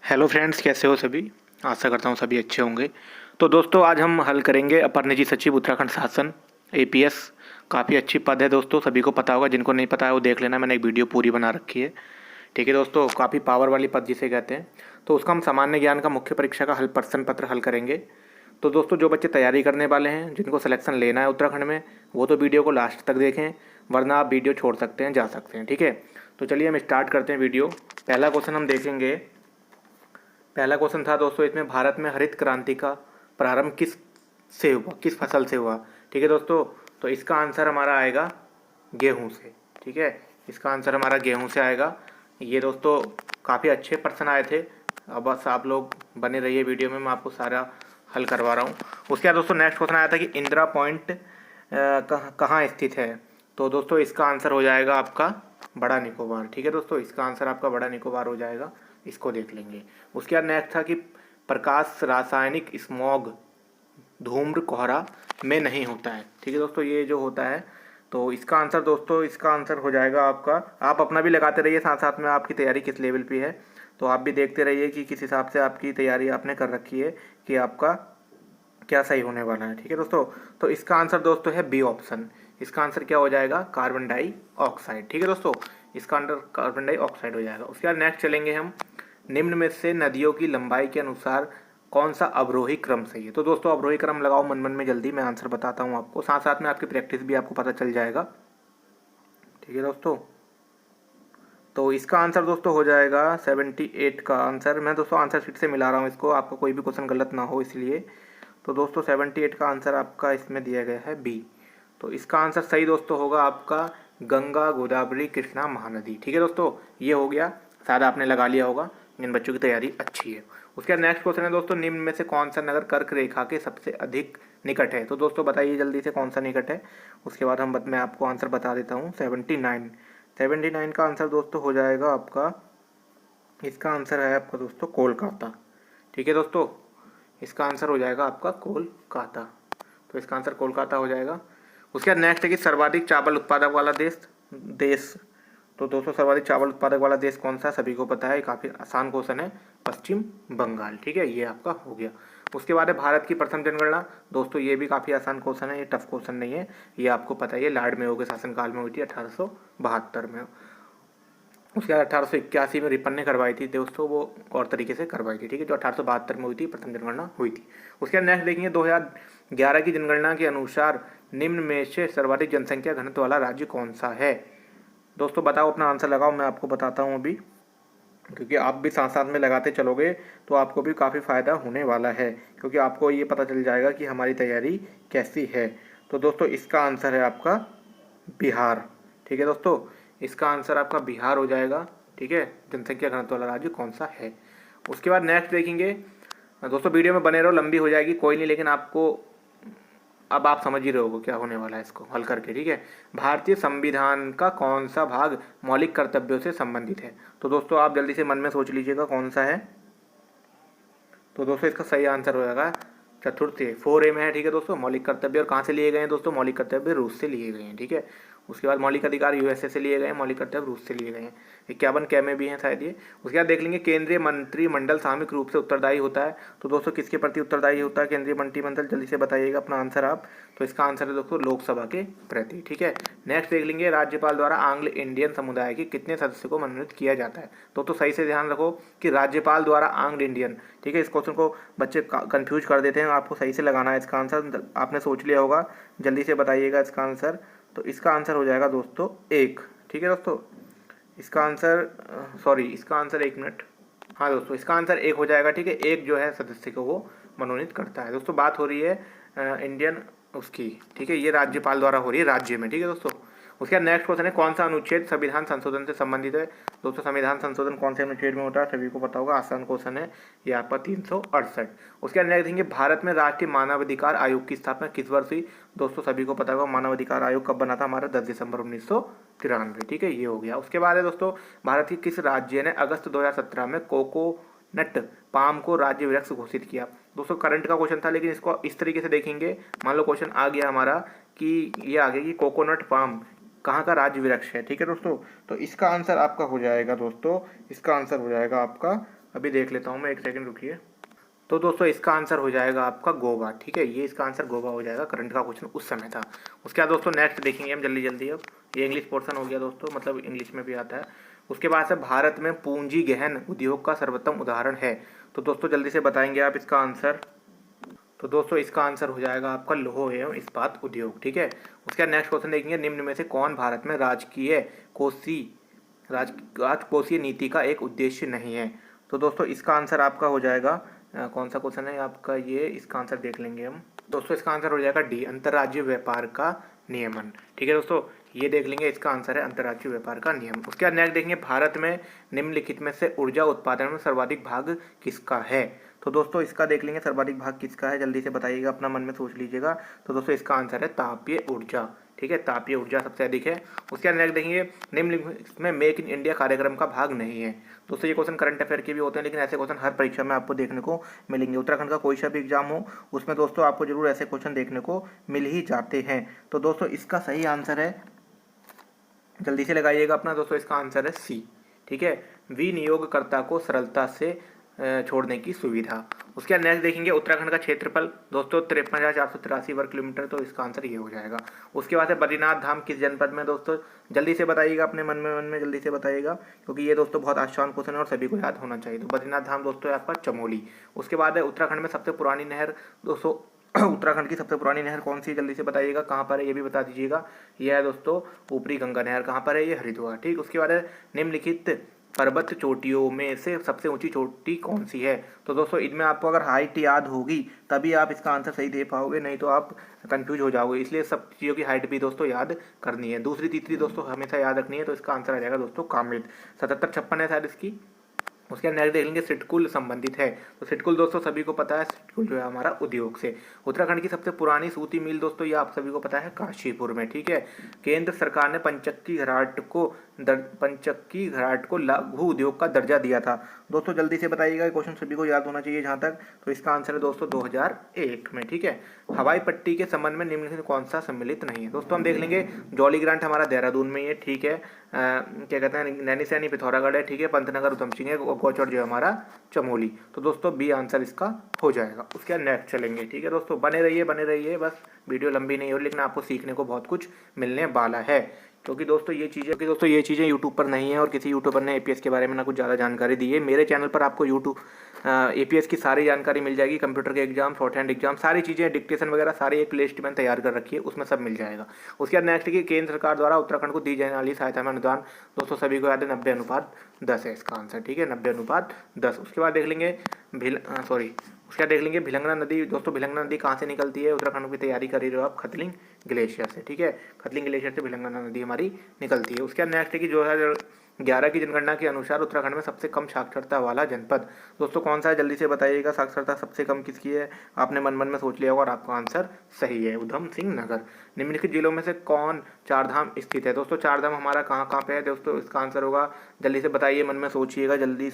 Hello friends, कैसे हो सभी। आशा करता हूँ सभी अच्छे होंगे। तो दोस्तों, आज हम हल करेंगे अपर निजी सचिव उत्तराखंड शासन एपीएस। काफ़ी अच्छी पद है दोस्तों, सभी को पता होगा। जिनको नहीं पता है वो देख लेना, मैंने एक वीडियो पूरी बना रखी है। ठीक है दोस्तों, काफ़ी पावर वाली पद जिसे कहते हैं। तो उसका हम सामान्य ज्ञान का मुख्य परीक्षा का हल प्रश्न पत्र हल करेंगे। तो दोस्तों, जो बच्चे तैयारी करने वाले हैं, जिनको सिलेक्शन लेना है उत्तराखंड में, वो तो वीडियो को लास्ट तक देखें, वरना आप वीडियो छोड़ सकते हैं, जा सकते हैं। ठीक है, तो चलिए हम स्टार्ट करते हैं वीडियो। पहला क्वेश्चन हम देखेंगे। पहला क्वेश्चन था दोस्तों इसमें, भारत में हरित क्रांति का प्रारंभ किस फसल से हुआ। ठीक है दोस्तों, तो इसका आंसर हमारा आएगा गेहूं से। ठीक है, इसका आंसर हमारा गेहूं से आएगा। ये दोस्तों काफ़ी अच्छे प्रश्न आए थे। अब बस आप लोग बने रहिए वीडियो में, मैं आपको सारा हल करवा रहा हूँ। उसके बाद दोस्तों नेक्स्ट क्वेश्चन आया था कि इंदिरा पॉइंट कहाँ स्थित है। तो दोस्तों इसका आंसर हो जाएगा आपका बड़ा निकोबार। ठीक है दोस्तों, इसका आंसर आपका बड़ा निकोबार हो जाएगा। इसको देख लेंगे। उसके बाद नेक्स्ट था कि प्रकाश रासायनिक स्मॉग धूम्र कोहरा में नहीं होता है। ठीक है दोस्तों, ये जो होता है, तो इसका आंसर दोस्तों, इसका आंसर हो जाएगा आपका, आप अपना भी लगाते रहिए साथ साथ में, आपकी तैयारी किस लेवल पे है। तो आप भी देखते रहिए कि किस हिसाब से आपकी तैयारी आपने कर रखी है, कि आपका क्या सही होने वाला है। ठीक है दोस्तों, तो इसका आंसर दोस्तों है बी ऑप्शन। इसका आंसर क्या हो जाएगा, कार्बन डाइऑक्साइड। ठीक है दोस्तों, इसका आंसर कार्बन डाइऑक्साइड हो जाएगा। उसके बाद नेक्स्ट चलेंगे हम, निम्न में से नदियों की लंबाई के अनुसार कौन सा अवरोही क्रम सही है। तो दोस्तों अवरोही क्रम लगाओ मन मन में, जल्दी मैं आंसर बताता हूँ आपको, साथ साथ में आपकी प्रैक्टिस भी आपको पता चल जाएगा। ठीक है दोस्तों, तो इसका आंसर दोस्तों हो जाएगा 78 का आंसर। मैं दोस्तों आंसर शीट से मिला रहा हूँ इसको, आपका कोई भी क्वेश्चन गलत ना हो इसलिए। तो दोस्तों 78 का आंसर आपका इसमें दिया गया है बी। तो इसका आंसर सही दोस्तों होगा आपका गंगा गोदावरी कृष्णा महानदी। ठीक है दोस्तों, ये हो गया, शायद आपने लगा लिया होगा, जिन बच्चों की तैयारी अच्छी है। उसके बाद नेक्स्ट क्वेश्चन है दोस्तों, निम्न में से कौन सा नगर कर्क रेखा के सबसे अधिक निकट है। तो दोस्तों बताइए जल्दी से कौन सा निकट है। उसके बाद मैं आपको आंसर बता देता हूँ। 79 का आंसर दोस्तों हो जाएगा आपका, इसका आंसर है आपका दोस्तों कोलकाता। ठीक है दोस्तों, इसका आंसर हो जाएगा आपका कोलकाता। तो इसका आंसर कोलकाता हो जाएगा। उसके बाद नेक्स्ट है कि सर्वाधिक चावल उत्पादक वाला देश। तो दोस्तों सर्वाधिक चावल उत्पादक वाला देश कौन सा, सभी को पता है, काफ़ी आसान क्वेश्चन है, पश्चिम बंगाल। ठीक है, ये आपका हो गया। उसके बाद है भारत की प्रथम जनगणना। दोस्तों ये भी काफ़ी आसान क्वेश्चन है, ये टफ क्वेश्चन नहीं है, ये आपको पता है, ये लॉर्ड मेयो के शासनकाल में हुई थी 1872 में। उसके बाद 1881 में रिपन ने करवाई थी दोस्तों, वो और तरीके से करवाई थी। ठीक है, जो 1872 में हुई थी, प्रथम जनगणना हुई थी। उसके बाद नेक्स्ट देखेंगे, 2011 की जनगणना के अनुसार निम्न में से सर्वाधिक जनसंख्या घनत्व वाला राज्य कौन सा है। दोस्तों बताओ, अपना आंसर लगाओ, मैं आपको बताता हूँ अभी, क्योंकि आप भी साथ साथ में लगाते चलोगे तो आपको भी काफ़ी फ़ायदा होने वाला है, क्योंकि आपको ये पता चल जाएगा कि हमारी तैयारी कैसी है। तो दोस्तों इसका आंसर है आपका बिहार। ठीक है दोस्तों, इसका आंसर आपका बिहार हो जाएगा। ठीक है, जनसंख्या घनत्व वाला राज्य कौन सा है। उसके बाद नेक्स्ट देखेंगे। दोस्तों वीडियो में बने रहो, लंबी हो जाएगी कोई नहीं, लेकिन आपको अब आप समझ ही रहे हो क्या होने वाला है इसको हल करके। ठीक है, भारतीय संविधान का कौन सा भाग मौलिक कर्तव्यों से संबंधित है। तो दोस्तों आप जल्दी से मन में सोच लीजिएगा कौन सा है। तो दोस्तों इसका सही आंसर हो जाएगा चतुर्थ 4A में है। ठीक है दोस्तों, मौलिक कर्तव्य, और कहाँ से लिए गए हैं दोस्तों, मौलिक कर्तव्य रूस से लिए गए हैं। ठीक है, उसके बाद मौलिक अधिकार यूएसए से लिए गए हैं, मौलिक कर्तव्य रूस से लिए गए हैं। 51 कै में भी हैं शायद ये। उसके बाद देख लेंगे, केंद्रीय मंत्रिमंडल सामूहिक रूप से उत्तरदायी होता है। तो दोस्तों किसके प्रति उत्तरदायी होता है केंद्रीय मंत्रिमंडल, जल्दी से बताइएगा अपना आंसर आप। तो इसका आंसर है दोस्तों लोकसभा के प्रति। ठीक है, नेक्स्ट देख लेंगे, राज्यपाल द्वारा आंग्ल इंडियन समुदाय के कितने सदस्य को मनोनीत किया जाता है। तो सही से ध्यान रखो कि राज्यपाल द्वारा आंग्ल इंडियन। ठीक है, इस क्वेश्चन को बच्चे कंफ्यूज कर देते हैं, आपको सही से लगाना है इसका आंसर। आपने सोच लिया होगा, जल्दी से बताइएगा इसका आंसर। तो इसका आंसर हो जाएगा दोस्तों 1। ठीक है दोस्तों, इसका आंसर इसका आंसर 1 मिनट, हाँ दोस्तों इसका आंसर 1 हो जाएगा। ठीक है, 1 जो है सदस्य को वो मनोनीत करता है। दोस्तों बात हो रही है इंडियन उसकी। ठीक है, ये राज्यपाल द्वारा हो रही है राज्य में। ठीक है दोस्तों, उसके बाद नेक्स्ट क्वेश्चन है, कौन सा अनुच्छेद संविधान संशोधन से संबंधित है। दोस्तों संविधान संशोधन कौन से अनुच्छेद में होता है, सभी को पता होगा, आसान क्वेश्चन है ये आपका 368। उसके बाद नेक्स्ट देखेंगे, भारत में राष्ट्रीय मानवाधिकार आयोग की स्थापना किस वर्ष हुई। दोस्तों सभी को पता होगा मानवाधिकार आयोग कब बना था हमारा, 10 दिसंबर 1993। ठीक है, ये हो गया। उसके बाद है दोस्तों, भारत के किस राज्य ने अगस्त 2017 में कोकोनट पाम को राज्य वृक्ष घोषित किया। दोस्तों करंट का क्वेश्चन था, लेकिन इसको इस तरीके से देखेंगे, मान लो क्वेश्चन आ गया हमारा कि ये आ गया कि कोकोनट पाम कहाँ का राज्य वृक्ष है। ठीक है दोस्तों, तो इसका आंसर आपका हो जाएगा दोस्तों, इसका आंसर हो जाएगा आपका अभी देख लेता हूँ मैं, एक सेकंड रुकिए। तो दोस्तों इसका आंसर हो जाएगा आपका गोवा, ठीक है, ये इसका आंसर गोवा हो जाएगा। करंट का क्वेश्चन उस समय था। उसके बाद दोस्तों नेक्स्ट देखेंगे हम जल्दी जल्दी। अब ये इंग्लिश पोर्शन हो गया दोस्तों, मतलब इंग्लिश में भी आता है। उसके बाद से भारत में पूंजी गहन उद्योग का सर्वोत्तम उदाहरण है। तो दोस्तों जल्दी से बताएंगे आप इसका आंसर। तो दोस्तों इसका आंसर हो जाएगा आपका लौह एवं इस्पात उद्योग, ठीक है। उसके बाद नेक्स्ट क्वेश्चन देखेंगे, निम्न में से कौन भारत में राजकोषीय नीति का एक उद्देश्य नहीं है। तो दोस्तों इसका आंसर आपका हो जाएगा कौन सा क्वेश्चन है आपका ये, इसका आंसर देख लेंगे हम। दोस्तों इसका आंसर हो जाएगा डी, अंतर्राज्यीय व्यापार का नियमन, ठीक है दोस्तों, ये देख लेंगे, इसका आंसर है अंतर्राज्यीय व्यापार का नियम। उसके बाद नेक्स्ट देखेंगे, भारत में निम्नलिखित में से ऊर्जा उत्पादन में सर्वाधिक भाग किसका है। तो दोस्तों इसका देख लेंगे सर्वाधिक भाग किसका है, जल्दी से बताइएगा, अपना मन में सोच लीजिएगा। तो दोस्तों इसका आंसर है तापीय ऊर्जा, ठीक है, तापीय ऊर्जा सबसे अधिक है। उसके बाद नेक्स्ट देखेंगे, निम्नलिखित में मेक इन इंडिया कार्यक्रम का भाग नहीं है। दोस्तों ये क्वेश्चन करंट अफेयर के भी होते हैं, लेकिन ऐसे क्वेश्चन हर परीक्षा में आपको देखने को मिलेंगे। उत्तराखंड का कोई सा भी एग्जाम हो उसमें दोस्तों आपको जरूर ऐसे क्वेश्चन देखने को मिल ही जाते हैं। तो दोस्तों इसका सही आंसर है, जल्दी से लगाइएगा अपना, दोस्तों इसका आंसर है सी, ठीक है, विनियोगकर्ता को सरलता से छोड़ने की सुविधा। उसके बाद नेक्स्ट देखेंगे, उत्तराखंड का क्षेत्रफल दोस्तों 53,483 वर्ग किलोमीटर, तो इसका आंसर ये हो जाएगा। उसके बाद है बद्रीनाथ धाम किस जनपद में, दोस्तों जल्दी से बताइएगा, अपने मन में जल्दी से बताइएगा, क्योंकि ये दोस्तों बहुत आसान क्वेश्चन है और सभी को याद होना चाहिए। तो बद्रीनाथ धाम दोस्तों है आपका चमोली। उसके बाद है उत्तराखंड में सबसे पुरानी नहर, दोस्तों उत्तराखंड की सबसे पुरानी नहर कौन सी है, जल्दी से बताइएगा, कहाँ पर है ये भी बता दीजिएगा। यह है दोस्तों ऊपरी गंगा नहर, कहाँ पर है ये, हरिद्वार, ठीक। उसके बाद है निम्नलिखित पर्वत चोटियों में से सबसे ऊंची चोटी कौन सी है। तो दोस्तों इनमें आपको अगर हाइट याद होगी तभी आप इसका आंसर सही दे पाओगे, नहीं तो आप कंफ्यूज हो जाओगे, इसलिए सब चीज़ों की हाइट भी दोस्तों याद करनी है। दूसरी तीसरी दोस्तों हमेशा याद रखनी है। तो इसका आंसर आ जाएगा दोस्तों कामित, 77-56 है शायद इसकी। उसके नेक्स्ट देख लेंगे, सिटकुल संबंधित है। तो सिटकुल दोस्तों सभी को पता है, सिटकुल जो है हमारा उद्योग से। उत्तराखंड की सबसे पुरानी सूती मिल दोस्तों ये आप सभी को पता है, काशीपुर में, ठीक है। केंद्र सरकार ने पंचक्की घाट को लघु उद्योग का दर्जा दिया था। दोस्तों जल्दी से बताइएगा, क्वेश्चन सभी को याद होना चाहिए जहाँ तक। तो इसका आंसर है दोस्तों 2001 में, ठीक है। हवाई पट्टी के संबंध में निम्नलिखित कौन सा सम्मिलित नहीं है। दोस्तों हम देख लेंगे, जॉली ग्रांट हमारा देहरादून में ही है, ठीक है। क्या कहते हैं, नैनीसैनी पिथौरागढ़ है, ठीक है। पंतनगर उधम सिंह है, गौचर जो है हमारा चमोली। तो दोस्तों बी आंसर इसका हो जाएगा। उसके बाद नेक्स्ट चलेंगे, ठीक है दोस्तों, बने रहिए, बस वीडियो लंबी नहीं हो, लेकिन आपको सीखने को बहुत कुछ मिलने वाला है, क्योंकि दोस्तों ये चीज़ें यूट्यूब पर नहीं है और किसी यूट्यूबर ने एपीएस के बारे में ना कुछ ज़्यादा जानकारी दी है। मेरे चैनल पर आपको एपीएस की सारी जानकारी मिल जाएगी, कंप्यूटर के एग्जाम, शॉर्ट हैंड एग्जाम, सारी चीज़ें, डिक्टेशन वगैरह सारी एक प्लेलिस्ट मैंने तैयार कर रखी है, उसमें सब मिल जाएगा। उसके बाद नेक्स्ट की केंद्र सरकार द्वारा उत्तराखंड को दी जाने वाली सहायता में अनुदान, दोस्तों सभी को याद है 90:10 है इसका आंसर, ठीक है, 90:10। उसके बाद देख लेंगे उसके बाद देख लेंगे भिलंगना नदी। दोस्तों भिलंगना नदी कहाँ से निकलती है, उत्तराखंड की तैयारी कर रही हो आप, खतलिंग ग्लेशियर से, ठीक है, खतलिंग ग्लेशियर से भिलंगना नदी हमारी निकलती है। उसके बाद नेक्स्ट है कि 2011 की जनगणना के अनुसार उत्तराखंड में सबसे कम साक्षरता वाला जनपद दोस्तों कौन सा है, जल्दी से बताइएगा। साक्षरता सबसे कम किसकी है, आपने मन में सोच लिया होगा और आपका आंसर सही है, उधम सिंह नगर। निम्नलिखित जिलों में से कौन चारधाम स्थित है। दोस्तों चारधाम हमारा कहाँ पे है दोस्तों, इसका आंसर होगा, जल्दी से बताइए, मन में सोचिएगा, जल्दी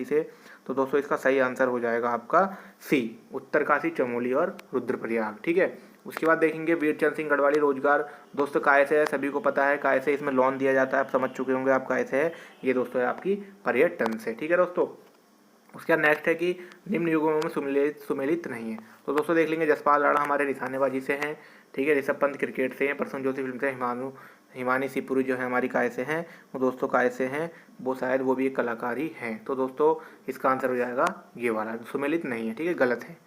से। तो दोस्तों इसका सही आंसर हो जाएगा आपका सी, उत्तरकाशी, चमोली और रुद्रप्रयाग, ठीक है। उसके बाद देखेंगे वीरचंद सिंह गढ़वाली रोजगार, दोस्तों काय से है, सभी को पता है काय से इसमें लोन दिया जाता है, आप समझ चुके होंगे आप काय से है, ये दोस्तों है आपकी पर्यटन से, ठीक है दोस्तों। उसके बाद नेक्स्ट है कि निम्न युगों में सुमेलित नहीं है। तो दोस्तों देख लेंगे, जसपाल राणा हमारे निशानेबाजी से हैं, ठीक है, ऋषभ पंत क्रिकेट से हैं, प्रसून जोशी फिल्म से, हिमानी सिपुरी जो है हमारी काय से हैं, वो दोस्तों काय से हैं, वो शायद वो भी एक कलाकार ही हैं। तो दोस्तों इसका आंसर हो जाएगा ये वाला, सुमेलित नहीं है, ठीक है, गलत है।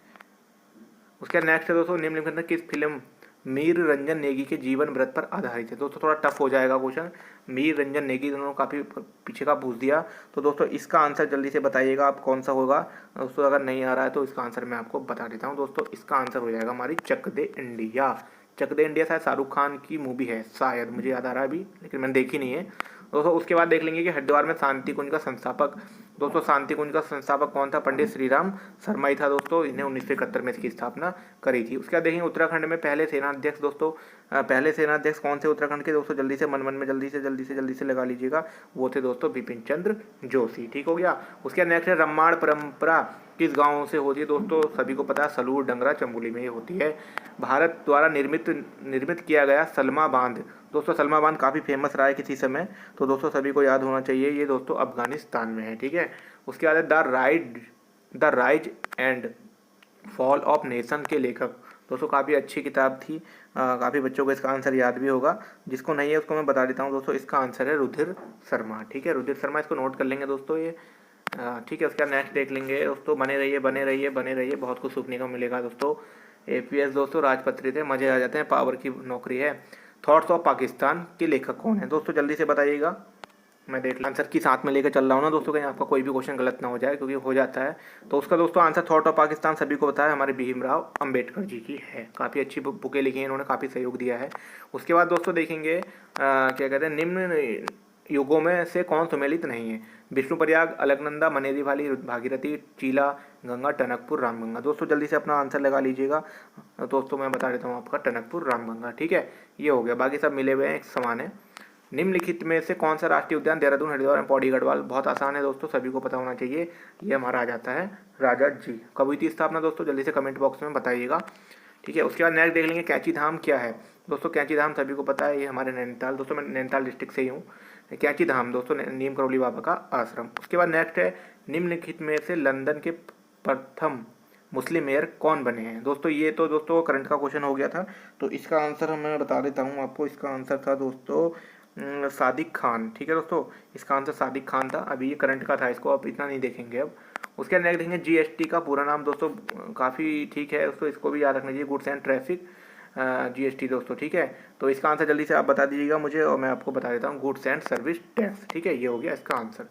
उसके नेक्स्ट है दोस्तों, निम्नलिखित में किस फिल्म मीर रंजन नेगी के जीवन व्रत पर आधारित है। दोस्तों थोड़ा टफ हो जाएगा क्वेश्चन, मीर रंजन नेगी दोनों काफ़ी पीछे का पूछ दिया। तो दोस्तों इसका आंसर जल्दी से बताइएगा आप कौन सा होगा। दोस्तों अगर नहीं आ रहा है तो इसका आंसर मैं आपको बता देता हूँ। दोस्तों इसका आंसर हो जाएगा हमारी चक दे इंडिया। चक दे इंडिया शायद शाहरुख खान की मूवी है, शायद, मुझे याद आ रहा है अभी, लेकिन मैंने देखी नहीं है। दोस्तों उसके बाद देख लेंगे कि हरिद्वार में शांति कुंज का संस्थापक, दोस्तों शांति कुंज का संस्थापक कौन था, पंडित श्रीराम शर्मा ही था दोस्तों, इन्हें 1971 में इसकी स्थापना करी थी। उसके बाद देखेंगे उत्तराखंड में पहले सेनाध्यक्ष, दोस्तों पहले सेनाध्यक्ष कौन से उत्तराखंड के, दोस्तों जल्दी से मन में जल्दी से लगा लीजिएगा, वो थे दोस्तों बिपिन चंद्र जोशी, ठीक हो गया। उसके बाद नेक्स्ट है रम्माण परंपरा किस गांव से होती है। दोस्तों सभी को पता है सलूर डंगरा चमोली में ही होती है। भारत द्वारा निर्मित किया गया सलमा बांध, दोस्तों सलमा बांध काफ़ी फेमस रहा है किसी समय, तो दोस्तों सभी को याद होना चाहिए, ये दोस्तों अफगानिस्तान में है, ठीक है। उसके बाद है the rise and fall of nation के लेखक। दोस्तों काफ़ी अच्छी किताब थी, काफ़ी बच्चों को इसका आंसर याद भी होगा। जिसको नहीं है उसको मैं बता देता हूँ दोस्तों, इसका आंसर है रुधिर शर्मा। ठीक है, रुधिर शर्मा, इसको नोट कर लेंगे दोस्तों ये। ठीक है, उसका नेक्स्ट देख लेंगे दोस्तों। बने रहिए बने रहिए बने रहिए, बहुत कुछ सीखने को मिलेगा दोस्तों। APS दोस्तों राजपत्रित है, मज़े आ जाते हैं, पावर की नौकरी है। थॉट्स ऑफ पाकिस्तान के लेखक कौन है दोस्तों, जल्दी से बताइएगा। मैं डेट आंसर की साथ में लेकर चल रहा हूँ ना दोस्तों, कहीं आपका कोई भी क्वेश्चन गलत ना हो जाए, क्योंकि हो जाता है। तो उसका दोस्तों आंसर थॉट ऑफ पाकिस्तान सभी को पता है, हमारे भीमराव अंबेडकर जी की है। काफ़ी अच्छी बुकें लिखी हैं इन्होंने, काफ़ी सहयोग दिया है। उसके बाद दोस्तों देखेंगे क्या कहते हैं, निम्न युगों में से कौन सुमेलित नहीं है। विष्णुप्रयाग, अलकनंदा, मनेरी वाली, भागीरथी, चीला, गंगा, टनकपुर, रामगंगा। दोस्तों जल्दी से अपना आंसर लगा लीजिएगा। दोस्तों मैं बता देता हूँ आपका, टनकपुर, रामगंगा। ठीक है, ये हो गया, बाकी सब मिले हुए हैं, एक समान है। निम्नलिखित में से कौन सा राष्ट्रीय उद्यान देहरादून, हरिद्वार एवं पौड़ी गढ़वाल, बहुत आसान है दोस्तों, सभी को पता होना चाहिए। ये हमारा आ जाता है राजद जी। कब हुई थी स्थापना दोस्तों, जल्दी से कमेंट बॉक्स में बताइएगा। ठीक है, उसके बाद नेक्स्ट देख लेंगे कैंची धाम क्या है। दोस्तों कैंची धाम सभी को पता है, ये हमारे नैनीताल, दोस्तों मैं नैनीताल डिस्ट्रिक्ट से ही हूँ। कैंची धाम दोस्तों नीम करौली बाबा का आश्रम। उसके बाद नेक्स्ट है, निम्नलिखित में से लंदन के प्रथम मुस्लिम मेयर कौन बने हैं। दोस्तों ये तो दोस्तों करंट का क्वेश्चन हो गया था, तो इसका आंसर मैं बता देता हूँ आपको। इसका आंसर था दोस्तों सादिक खान। ठीक है दोस्तों, इसका आंसर सादिक खान था। अभी ये करंट का था, इसको आप इतना नहीं देखेंगे अब। उसके बाद नेक्स्ट देखेंगे GST का पूरा नाम दोस्तों, काफ़ी ठीक है दोस्तों, इसको भी याद रखना चाहिए, गुड्स एंड ट्रैफिक GST दोस्तों। ठीक है, तो इसका आंसर जल्दी से आप बता दीजिएगा मुझे, और मैं आपको बता देता हूँ, गुड्स एंड सर्विस टैक्स। ठीक है, ये हो गया इसका आंसर।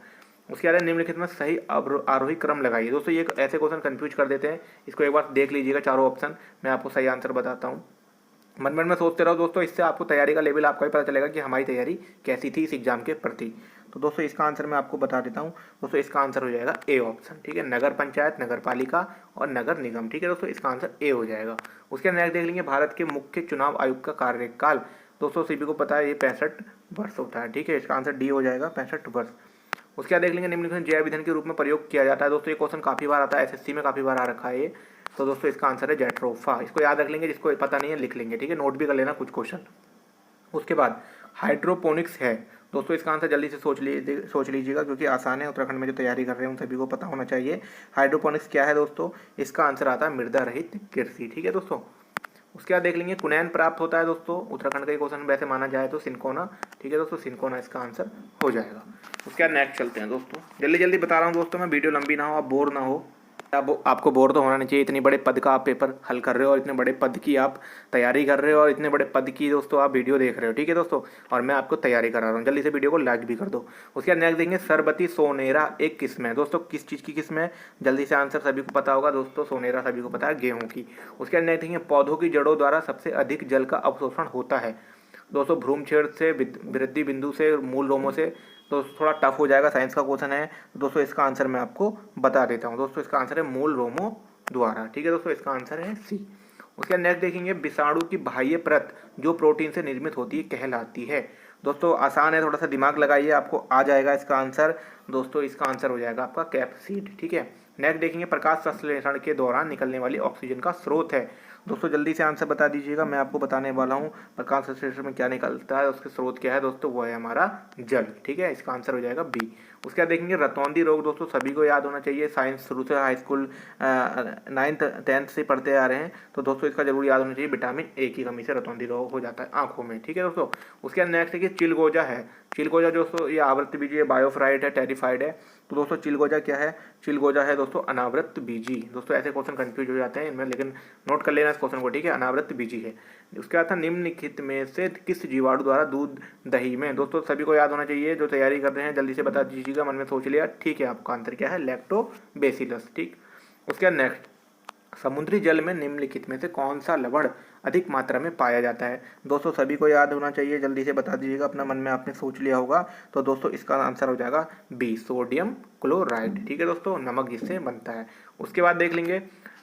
उसके बाद निम्नलिखित में सही आरोही क्रम लगाइए। दोस्तों ये ऐसे क्वेश्चन कंफ्यूज कर देते हैं, इसको एक बार देख लीजिएगा, चारों ऑप्शन मैं आपको सही आंसर बताता हूँ। मन मन में सोचते रहो दोस्तों, इससे आपको तैयारी का लेवल आपको ही पता चलेगा कि हमारी तैयारी कैसी थी इस एग्जाम के प्रति। तो दोस्तों इसका आंसर मैं आपको बता देता हूँ दोस्तों, इसका आंसर हो जाएगा ए ऑप्शन। ठीक है, नगर पंचायत, नगर पालिका और नगर निगम। ठीक है दोस्तों, इसका आंसर ए हो जाएगा। उसके नेक्स्ट देख लेंगे, भारत के मुख्य चुनाव आयुक्त का कार्यकाल। दोस्तों सभी को पता है ये 65 वर्ष होता है। ठीक है, इसका आंसर डी हो जाएगा, 65 वर्ष। उसके बाद देख लेंगे, निम्नलिखित जैव ईंधन के रूप में प्रयोग किया जाता है। दोस्तों ये क्वेश्चन काफ़ी बार आता है, SSC में काफ़ी बार आ रखा है ये। तो दोस्तों इसका आंसर है जेट्रोफा। इसको याद रख लेंगे, जिसको पता नहीं है लिख लेंगे। ठीक है, नोट भी कर लेना कुछ क्वेश्चन। उसके बाद हाइड्रोपोनिक्स है दोस्तों, इसका आंसर जल्दी से सोच लीजिएगा, क्योंकि आसान है। उत्तराखंड में जो तैयारी कर रहे हैं उन सभी को पता होना चाहिए। हाइड्रोपोनिक्स क्या है दोस्तों, इसका आंसर आता है मृदा रहित कृषि। ठीक है दोस्तों, उसके बाद देख लेंगे, कुनैन प्राप्त होता है दोस्तों, उत्तराखंड का क्वेश्चन वैसे माना जाए तो सिंकोना। ठीक है दोस्तों, सिंकोना इसका आंसर हो जाएगा। उसके बाद नेक्स्ट चलते हैं दोस्तों, जल्दी जल्दी बता रहा हूँ दोस्तों मैं, वीडियो लंबी ना हो, आप बोर ना हो। अब आपको बोर तो होना नहीं चाहिए, इतने बड़े पद का आप पेपर हल कर रहे हो और इतने बड़े पद की आप तैयारी कर रहे हो और इतने बड़े पद की दोस्तों आप वीडियो देख रहे हो। ठीक है दोस्तों, और मैं आपको तैयारी करा रहा हूँ, जल्दी से वीडियो को लाइक भी कर दो। उसके बाद नेक्स्ट देखेंगे, सरबती सोनेरा एक किस्म है। दोस्तों किस चीज़ की किस्म है, जल्दी से आंसर सभी को पता होगा दोस्तों, सोनेरा सभी को पता है, गेहूँ की। उसके बाद नेक्स्ट देखेंगे, पौधों की जड़ों द्वारा सबसे अधिक जल का अवशोषण होता है। दोस्तों भ्रूणछेद से, वृद्धि बिंदु से, मूल रोमों से। तो थोड़ा टफ हो जाएगा, साइंस का क्वेश्चन है दोस्तों। इसका आंसर मैं आपको बता देता हूँ दोस्तों, इसका आंसर है मूल रोमों द्वारा। ठीक है दोस्तों, इसका आंसर है सी। उसके बाद नेक्स्ट देखेंगे, विषाणु की बाह्य परत जो प्रोटीन से निर्मित होती है कहलाती है। दोस्तों आसान है, थोड़ा सा दिमाग लगाइए, आपको आ जाएगा इसका आंसर। दोस्तों इसका आंसर हो जाएगा आपका कैप्सिड। ठीक है, नेक्स्ट देखेंगे, प्रकाश संश्लेषण के दौरान निकलने वाली ऑक्सीजन का स्रोत है। दोस्तों जल्दी से आंसर बता दीजिएगा, मैं आपको बताने वाला हूँ प्रकाश संश्लेषण में क्या निकलता है, उसके स्रोत क्या है दोस्तों, वो है हमारा जल। ठीक है, इसका आंसर हो जाएगा बी। उसके बाद देखेंगे, रतौंधी रोग। दोस्तों सभी को याद होना चाहिए, साइंस शुरू से हाई स्कूल 9th 10th से पढ़ते आ रहे हैं, तो दोस्तों इसका जरूर याद होना चाहिए, विटामिन ए की कमी से रतौंधी रोग हो जाता है आंखों में। ठीक है दोस्तों, उसके बाद नेक्स्ट देखिए, चिलगोजा है। चिलगोजा दोस्तों ये आवृत बीजी, बायोफ्राइट है, टेरिफाइड है। तो दोस्तों चिलगोजा क्या है, चिलगोजा है दोस्तों अनावृत बीजी। दोस्तों ऐसे क्वेश्चन कंफ्यूज हो जाते हैं इनमें, लेकिन नोट कर लेना इस क्वेश्चन को। ठीक है, अनावृत बीजी है। उसके बाद था, निम्नलिखित में से किस जीवाणु द्वारा दूध दही में। दोस्तों सभी को याद होना चाहिए, जो तैयारी कर रहे हैं जल्दी से बता दीजिएगा, मन में सोच लिया। ठीक है, आपका आंसर क्या है, लैक्टोबैसिलस। ठीक, उसके बाद नेक्स्ट, समुद्री जल में निम्नलिखित में से कौन सा लवण अधिक मात्रा में पाया जाता है। दोस्तों सभी को याद होना चाहिए, जल्दी से बता दीजिएगा, अपना मन में आपने सोच लिया होगा। तो दोस्तों इसका आंसर हो जाएगा बी, सोडियम क्लोराइड। ठीक है दोस्तों, नमक जिससे बनता है। उसके बाद देख लेंगे,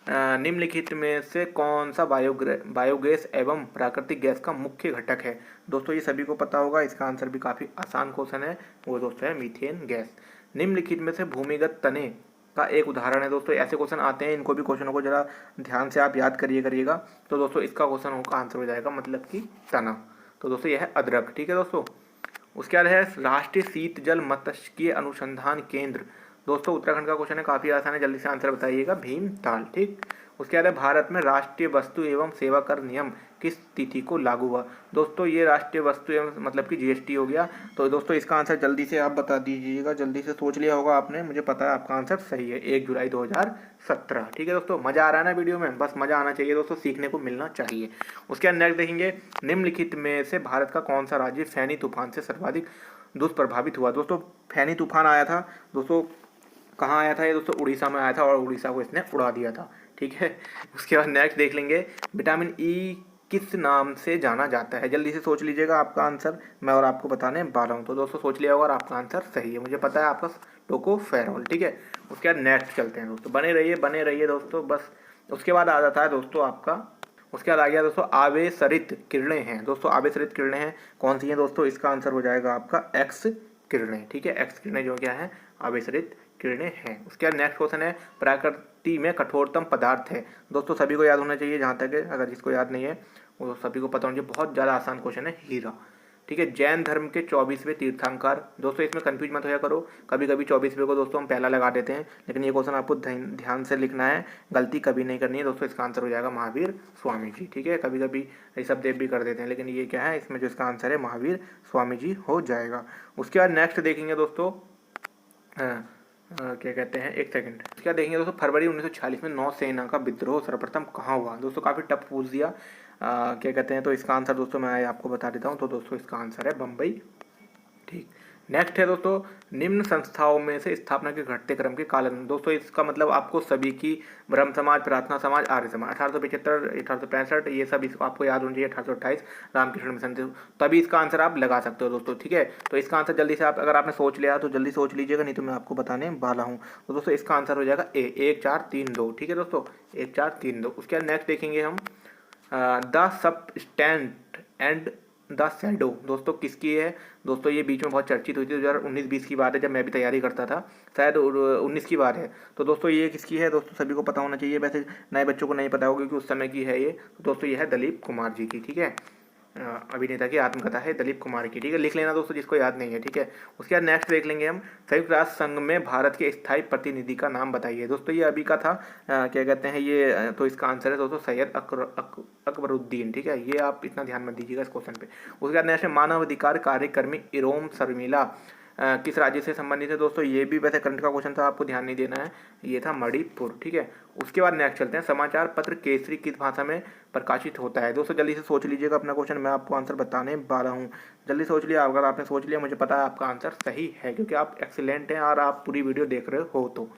निम्नलिखित में से कौन सा बायोगैस एवं प्राकृतिक गैस का मुख्य घटक है। दोस्तों ये सभी को पता होगा, इसका आंसर भी काफ़ी आसान क्वेश्चन है, वो दोस्तों है मीथेन गैस। निम्नलिखित में से भूमिगत तने का एक उदाहरण है। दोस्तों ऐसे क्वेश्चन आते हैं, इनको भी क्वेश्चनों को जरा ध्यान से आप याद करिएगा। तो दोस्तों इसका क्वेश्चन का आंसर हो जाएगा मतलब कि तना। तो दोस्तों यह है अदरक। ठीक है दोस्तों, उसके बाद है राष्ट्रीय शीतजल मत्स्यिकी अनुसंधान केंद्र। दोस्तों उत्तराखंड का क्वेश्चन है, काफ़ी आसान है, जल्दी से आंसर बताइएगा, भीमताल। ठीक। उसके बाद है भारत में राष्ट्रीय वस्तु एवं सेवा कर नियम किस तिथि को लागू हुआ। दोस्तों ये राष्ट्रीय वस्तु एवं मतलब कि जीएसटी हो गया। तो दोस्तों इसका आंसर जल्दी से आप बता दीजिएगा, जल्दी से सोच लिया होगा आपने, मुझे पता है आपका आंसर सही है, 1 जुलाई 2017। ठीक है दोस्तों, मज़ा आ रहा है ना वीडियो में, बस मज़ा आना चाहिए दोस्तों, सीखने को मिलना चाहिए। उसके बाद नेक्स्ट देखेंगे, निम्नलिखित में से भारत का कौन सा राज्य फैनी तूफान से सर्वाधिक दुष्प्रभावित हुआ। दोस्तों फैनी तूफान आया था दोस्तों, कहाँ आया था ये दोस्तों, उड़ीसा में आया था और उड़ीसा को इसने उड़ा दिया था। ठीक है। उसके बाद नेक्स्ट देख लेंगे, विटामिन ई किस नाम से जाना जाता है। जल्दी से सोच लीजिएगा आपका आंसर, मैं और आपको बताने वाला हूँ। तो दोस्तों सोच लिया होगा और आपका आंसर सही है, मुझे पता है आपका टोकोफेरोल। ठीक है। उसके बाद नेक्स्ट चलते हैं दोस्तों, बने रहिए दोस्तों बस। उसके बाद आ जाता है दोस्तों आपका, उसके बाद आ गया दोस्तों आवेशरित किरणें हैं। दोस्तों आवेशरित किरणें हैं कौन सी हैं दोस्तों, इसका आंसर हो जाएगा आपका एक्स किरणें। ठीक है, एक्स किरणें जो क्या है, आवेशरित किरणें हैं। उसके बाद नेक्स्ट क्वेश्चन है, प्रकृति में कठोरतम पदार्थ है। दोस्तों सभी को याद होना चाहिए, जहाँ तक है, अगर जिसको याद नहीं है वो सभी को पता होना चाहिए, बहुत ज़्यादा आसान क्वेश्चन है, हीरा। ठीक है, जैन धर्म के 24वें तीर्थंकर। दोस्तों इसमें कंफ्यूज मत होया करो, कभी कभी 24वें को दोस्तों हम पहला लगा देते हैं, लेकिन ये क्वेश्चन आपको ध्यान से लिखना है, गलती कभी नहीं करनी है दोस्तों। इसका आंसर हो जाएगा महावीर स्वामी जी। ठीक है, कभी कभी ऋषभ देव भी कर देते हैं, लेकिन ये क्या है, इसमें जो इसका आंसर है महावीर स्वामी जी हो जाएगा। उसके बाद नेक्स्ट देखेंगे दोस्तों, क्या कहते हैं, एक सेकंड, क्या देखेंगे दोस्तों, फरवरी 1946 में नौसेना का विद्रोह सर्वप्रथम कहाँ हुआ। दोस्तों काफ़ी टफ पूछ दिया, क्या कहते हैं, तो इसका आंसर दोस्तों मैं आपको बता देता हूँ। तो दोस्तों इसका आंसर है बम्बई। ठीक। नेक्स्ट है दोस्तों, निम्न संस्थाओं में से स्थापना के घटते क्रम के कालन। दोस्तों इसका मतलब आपको सभी की, ब्रह्म समाज, प्रार्थना समाज, आर्य समाज, 1875, 1865, ये सब इसको आपको याद होना चाहिए, 1828 रामकृष्ण मिशन, तभी इसका आंसर आप लगा सकते हो दोस्तों। ठीक है, तो इसका आंसर जल्दी से आप, अगर आपने सोच लिया तो जल्दी सोच लीजिएगा, नहीं तो मैं आपको बताने वाला हूँ। तो दोस्तों इसका आंसर हो जाएगा ए, 1 4 3 2। ठीक है दोस्तों, 1 4 3 2। उसके बाद नेक्स्ट देखेंगे हम, the substance and the shadow. दोस्तों किसकी है दोस्तों, ये बीच में बहुत चर्चित हुई थी, 2019-20 की बात है, जब मैं भी तैयारी करता था, शायद 19 की बात है। तो दोस्तों ये किसकी है दोस्तों, सभी को पता होना चाहिए, वैसे नए बच्चों को नहीं पता होगा क्योंकि उस समय की है ये। तो दोस्तों ये है दिलीप कुमार जी की। ठीक है, अभिनेता की आत्मकथा है दिलीप कुमार की। ठीक है, लिख लेना दोस्तों जिसको याद नहीं है। ठीक है। उसके बाद नेक्स्ट देख लेंगे हम, संयुक्त राष्ट्र संघ में भारत के स्थायी प्रतिनिधि का नाम बताइए। दोस्तों ये अभी का था, क्या कहते हैं ये, तो इसका आंसर है दोस्तों सैयद अकबरुद्दीन। ठीक है, ये आप इतना ध्यान मत दीजिएगा इस क्वेश्चन पे। उसके बाद नेक्स्ट मानव अधिकार कार्यकर्मी इरोम शर्मिला किस राज्य से संबंधित है। दोस्तों ये भी वैसे करंट का क्वेश्चन था, आपको ध्यान नहीं देना है, ये था मणिपुर। ठीक है। उसके बाद नेक्स्ट चलते हैं, समाचार पत्र केसरी किस भाषा में प्रकाशित होता है। दोस्तों जल्दी से सोच लीजिएगा अपना क्वेश्चन, मैं आपको आंसर बताने वाला हूँ। जल्दी सोच लिया, अगर आपने सोच लिया मुझे पता है आपका आंसर सही है, क्योंकि आप एक्सीलेंट हैं और आप पूरी वीडियो देख रहे हो। तो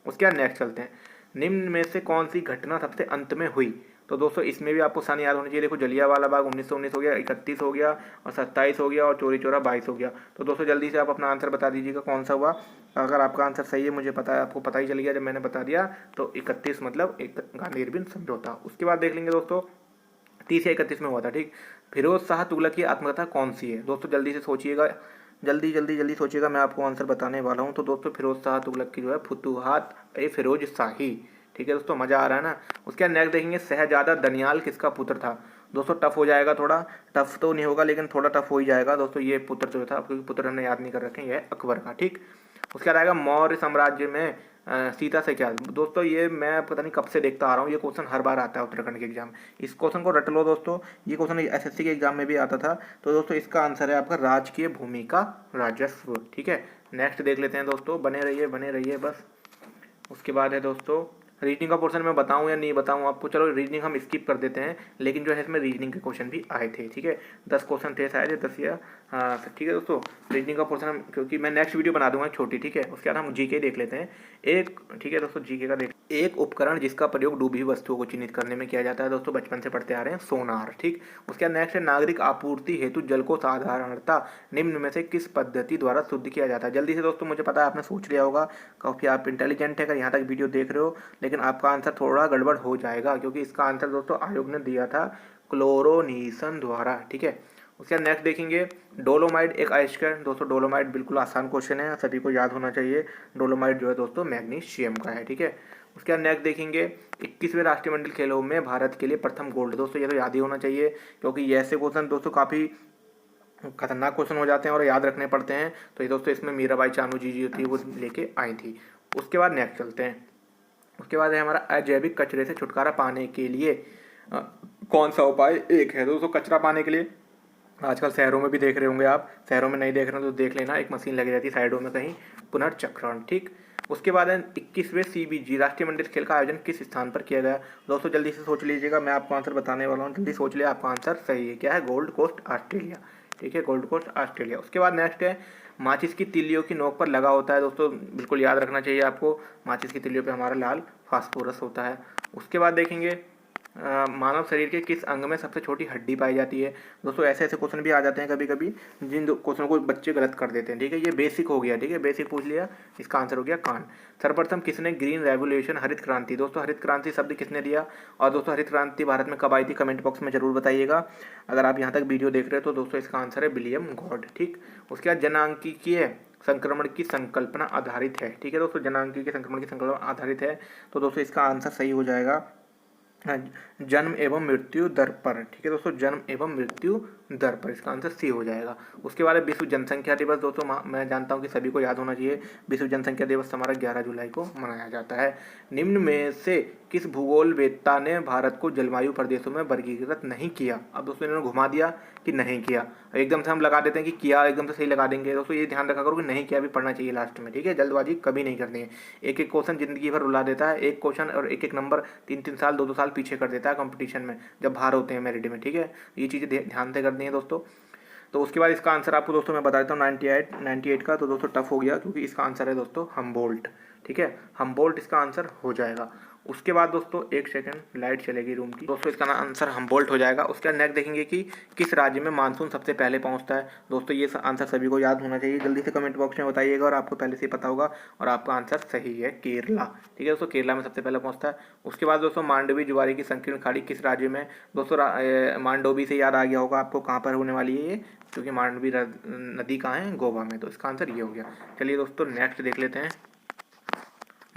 उसके बाद नेक्स्ट चलते हैं, निम्न में से कौन सी घटना सबसे अंत में हुई। तो दोस्तों इसमें भी आपको सन याद होना चाहिए। देखो जलियांवाला बाग 1919 हो गया, 31 हो गया और 27 हो गया और चोरी चौरा 22 हो गया। तो दोस्तों जल्दी से आप अपना आंसर बता दीजिएगा कौन सा हुआ। अगर आपका आंसर सही है, मुझे पता है, आपको पता ही चल गया जब मैंने बता दिया, तो 31 मतलब एक गांधी इरविन समझौता। उसके बाद देख लेंगे दोस्तों, 30 या 31 में हुआ था। ठीक। फिरोज शाह तुगलक की आत्मकथा कौन सी है। दोस्तों जल्दी से सोचिएगा, जल्दी सोचिएगा, मैं आपको आंसर बताने वाला हूँ। तो दोस्तों फिरोज शाह तुगलक की जो है फुतुहात ए फिरोज शाही। ठीक है दोस्तों, मज़ा आ रहा है ना। उसके बाद नेक्स्ट देखेंगे, शहजादा दनियाल किसका पुत्र था। दोस्तों टफ हो जाएगा, थोड़ा टफ तो नहीं होगा लेकिन थोड़ा टफ हो ही जाएगा दोस्तों। ये पुत्र जो था, क्योंकि पुत्र हमने याद नहीं कर रखे, ये है अकबर का। ठीक। उसके बाद आएगा, मौर्य साम्राज्य में सीता से क्या। दोस्तों ये मैं पता नहीं कब से देखता आ रहा हूँ, ये क्वेश्चन हर बार आता है उत्तराखंड के एग्जाम, इस क्वेश्चन को रट लो दोस्तों, ये क्वेश्चन एसएससी के एग्जाम में भी आता था। तो दोस्तों इसका आंसर है आपका राजकीय भूमि का राजस्व। ठीक है। नेक्स्ट देख लेते हैं दोस्तों, बने रहिए बस। उसके बाद है दोस्तों, रीजनिंग का पोर्शन मैं बताऊं या नहीं बताऊं आपको, चलो रीजनिंग हम स्किप कर देते हैं, लेकिन जो है इसमें रीजनिंग के क्वेश्चन भी आए थे। ठीक है, 10 क्वेश्चन थे शायद, 10 या, हाँ ठीक है दोस्तों। रीजनिंग का पोर्शन हम, क्योंकि मैं नेक्स्ट वीडियो बना दूंगा छोटी। ठीक है। उसके बाद हम जीके देख लेते हैं एक। ठीक है दोस्तों, जीके का देख, एक उपकरण जिसका प्रयोग डूबी हुई वस्तुओं को चिन्हित करने में किया जाता है। दोस्तों बचपन से पढ़ते आ रहे हैं, सोनार। ठीक। उसके बाद नेक्स्ट है, नागरिक आपूर्ति हेतु जल को साधारणता निम्न में से किस पद्धति द्वारा शुद्ध किया जाता है। जल्दी से दोस्तों, मुझे पता है आपने सोच लिया होगा, काफ़ी आप इंटेलिजेंट है अगर यहाँ तक वीडियो देख रहे हो, लेकिन आपका आंसर थोड़ा गड़बड़ हो जाएगा, क्योंकि इसका आंसर दोस्तों आयोग ने दिया था क्लोरोनीसन द्वारा। ठीक है। उसके बाद नेक्स्ट देखेंगे, डोलोमाइट एक अयस्क। दोस्तों डोलोमाइट बिल्कुल आसान क्वेश्चन है, सभी को याद होना चाहिए। डोलोमाइट जो है दोस्तों मैग्नीशियम का है। ठीक है। उसके बाद नेक्स्ट देखेंगे, 21वें राष्ट्रमंडल खेलों में भारत के लिए प्रथम गोल्ड। दोस्तों ये तो याद ही होना चाहिए, क्योंकि ये ऐसे क्वेश्चन दोस्तों काफ़ी खतरनाक क्वेश्चन हो जाते हैं और याद रखने पड़ते हैं। तो ये दोस्तों इसमें मीराबाई चानू जी थी, वो लेके आई थी। उसके बाद नेक्स्ट चलते हैं। उसके बाद है हमारा अजैविक कचरे से छुटकारा पाने के लिए कौन सा उपाय एक है। दोस्तों कचरा पाने के लिए आजकल शहरों में भी देख रहे होंगे आप, शहरों में नहीं देख रहे हो तो देख लेना, एक मशीन लगी रहती है साइडों में कहीं, पुनर्चक्रण। ठीक। उसके बाद है 21वें CBG राष्ट्रीय मंडल खेल का आयोजन किस स्थान पर किया गया। दोस्तों जल्दी से सोच लीजिएगा, मैं आपको आंसर बताने वाला हूँ, जल्दी सोच लिया, आपका आंसर सही है। क्या है? Gold Coast Australia. ठीक है, गोल्ड कोस्ट ऑस्ट्रेलिया। उसके बाद नेक्स्ट है माचिस की तिल्लियों की नोक पर लगा होता है। दोस्तों बिल्कुल याद रखना चाहिए आपको, माचिस की तिल्लियों पे हमारा लाल फास्फोरस होता है। उसके बाद देखेंगे मानव शरीर के किस अंग में सबसे छोटी हड्डी पाई जाती है। दोस्तों ऐसे ऐसे क्वेश्चन भी आ जाते हैं कभी कभी, जिन क्वेश्चन को बच्चे गलत कर देते हैं। ठीक है, ये बेसिक हो गया। ठीक है, बेसिक पूछ लिया, इसका आंसर हो गया कान। सर्वप्रथम किसने ग्रीन रेवोल्यूशन हरित क्रांति, दोस्तों हरित क्रांति शब्द किसने दिया, और दोस्तों हरित क्रांति भारत में कब आई थी, कमेंट बॉक्स में जरूर बताइएगा। अगर आप यहाँ तक वीडियो देख रहे हो तो दोस्तों इसका आंसर है विलियम गॉड। ठीक। उसके बाद जनांकीय संक्रमण की संकल्पना आधारित है। ठीक है दोस्तों, जनांकीय संक्रमण की संकल्पना आधारित है, तो दोस्तों इसका आंसर सही हो जाएगा जन्म एवं मृत्यु दर पर। ठीक है दोस्तों, जन्म एवं मृत्यु दर पर, इसका आंसर सी हो जाएगा। उसके बाद विश्व जनसंख्या दिवस। दोस्तों मैं जानता हूँ कि सभी को याद होना चाहिए, विश्व जनसंख्या दिवस हमारा 11 जुलाई को मनाया जाता है। निम्न में से किस भूगोलवेत्ता ने भारत को जलवायु प्रदेशों में वर्गीकृत नहीं किया। अब दोस्तों इन्होंने घुमा दिया कि नहीं किया, एकदम से हम लगा देते हैं कि किया, एकदम से सही लगा देंगे। दोस्तों ये ध्यान रखा करो कि नहीं किया भी पढ़ना चाहिए लास्ट में। ठीक है, जल्दबाजी कभी नहीं करनी है। एक एक क्वेश्चन जिंदगी भर रुला देता है, एक क्वेश्चन और एक एक नंबर 3-3 साल 2-2 साल पीछे कर देता है कंपटीशन में जब बाहर होते हैं मेरिट में। ठीक है, ये चीज़ें ध्यान से करनी है दोस्तों। तो उसके बाद इसका आंसर आपको दोस्तों मैं बता देता हूँ 98 का, तो दोस्तों टफ हो गया क्योंकि इसका आंसर है दोस्तों हमबोल्ट। ठीक है, हमबोल्ट इसका आंसर हो जाएगा। उसके बाद दोस्तों एक सेकंड लाइट चलेगी रूम की, दोस्तों इसका आंसर हमबोल्ट हो जाएगा। उसके बाद नेक्स्ट देखेंगे कि किस राज्य में मानसून सबसे पहले पहुंचता है। दोस्तों ये आंसर सभी को याद होना चाहिए, जल्दी से कमेंट बॉक्स में बताइएगा, और आपको पहले से पता होगा और आपका आंसर सही है, केरला। ठीक है दोस्तों, केरला में सबसे पहले पहुंचता है। उसके बाद दोस्तों मांडवी ज्वारी की संकीर्ण खाड़ी किस राज्य में। दोस्तों मांडोवी से याद आ गया होगा आपको कहाँ पर होने वाली है ये, क्योंकि मांडवी नदी कहाँ है, गोवा में, तो इसका आंसर ये हो गया। चलिए दोस्तों नेक्स्ट देख लेते हैं।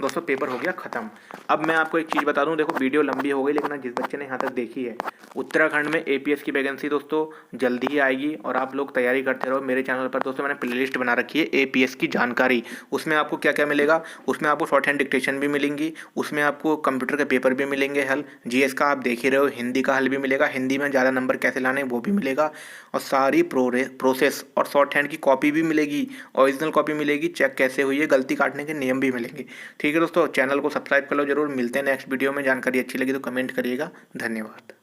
दोस्तों पेपर हो गया खत्म। अब मैं आपको एक चीज़ बता दूं, देखो वीडियो लंबी हो गई लेकिन जिस बच्चे ने यहाँ तक देखी है, उत्तराखंड में APS की वैकेंसी दोस्तों जल्दी ही आएगी, और आप लोग तैयारी करते रहो। मेरे चैनल पर दोस्तों मैंने प्लेलिस्ट बना रखी है APS की जानकारी, उसमें आपको क्या क्या मिलेगा, उसमें आपको शॉर्ट हैंड डिक्टेशन भी मिलेंगी, उसमें आपको कंप्यूटर के पेपर भी मिलेंगे हल, GS का आप देख ही रहे हो, हिंदी का हल भी मिलेगा, हिंदी में ज़्यादा नंबर कैसे लाने वो भी मिलेगा, और सारी प्रोसेस और शॉर्ट हैंड की कॉपी भी मिलेगी, ओरिजिनल कॉपी मिलेगी, चेक कैसे हुई है, गलती काटने के नियम भी मिलेंगे। ठीक है दोस्तों, चैनल को सब्सक्राइब कर लो जरूर। मिलते हैं नेक्स्ट वीडियो में। जानकारी अच्छी लगी तो कमेंट करिएगा। धन्यवाद।